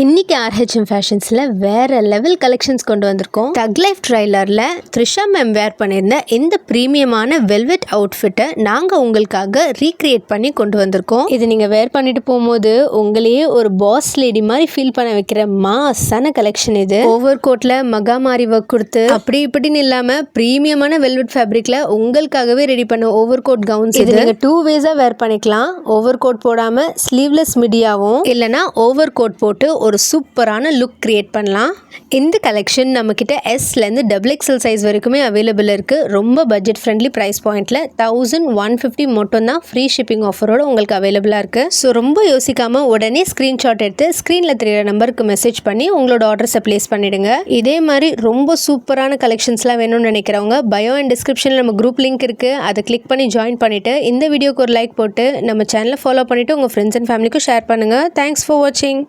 இன்னைக்கு ஆர்ஹெச்எம் ஃபேஷன்ஸில் வேறு level collections கொண்டு வந்திருக்கோம். தக் லைஃப் ட்ரைலரில் த்ரிஷா மேம் வேர் பண்ணியிருந்த இந்த ப்ரீமியமான வெல்வெட் அவுட்ஃபிட்டை நாங்கள் உங்களுக்காக ரீக்ரியேட் பண்ணி கொண்டு வந்திருக்கோம். இது நீங்கள் வேர் பண்ணிட்டு போகும்போது உங்களையே ஒரு பாஸ் லேடி மாதிரி ஃபீல் பண்ண வைக்கிற மாசான கலெக்ஷன் இது. ஓவர் கோட்டில் மகாமாரி ஒர்க் கொடுத்து அப்படி இப்படின்னு இல்லாமல் ப்ரீமியமான வெல்வெட் ஃபேப்ரிக்கில் உங்களுக்காகவே ரெடி பண்ண ஓவர் கோட் கவுன்ஸ். இது நீங்கள் 2 வேஸாக வேர் பண்ணிக்கலாம். ஓவர் கோட் போடாமல் ஸ்லீவ்லெஸ் மிடியாவும் இல்லைனா ஓவர் கோட் போட்டு ஒரு சூப்பரான லுக் கிரியேட் பண்ணலாம். இந்த கலெக்ஷன் நம்மக்கிட்ட எஸ்லேருந்து XXL சைஸ் வரைக்குமே அவைலபிள் இருக்குது. ரொம்ப பட்ஜெட் ஃப்ரெண்ட்லி ப்ரைஸ் பாயிண்டில் 1150 மட்டும் தான் ஃப்ரீ ஷிப்பிங் ஆஃபரோடு உங்களுக்கு அவைலபிளாக இருக்குது. ஸோ ரொம்ப யோசிக்காமல் உடனே ஸ்க்ரீன்ஷாட் எடுத்து ஸ்க்ரீனில் தெரியிற நம்பருக்கு மெசேஜ் பண்ணி உங்களோட ஆர்டர்ஸை ப்ளேஸ் பண்ணிவிடுங்க. இதே மாதிரி ரொம்ப சூப்பரான கலெக்ஷன்ஸ்லாம் வேணும்னு நினைக்கிறவங்க பயோ அண்ட் டிஸ்கிரிப்ஷனில் நம்ம குரூப் லிங்க் இருக்குது, அதை கிளிக் பண்ணி ஜாயின் பண்ணிவிட்டு இந்த வீடியோக்கு ஒரு லைக் போட்டு நம்ம சேனலை ஃபாலோ பண்ணிவிட்டு உங்கள் ஃப்ரெண்ட்ஸ் அண்ட் ஃபேமிலிக்கும் ஷேர் பண்ணுங்கள். தேங்க்ஸ் ஃபார் வாட்சிங்.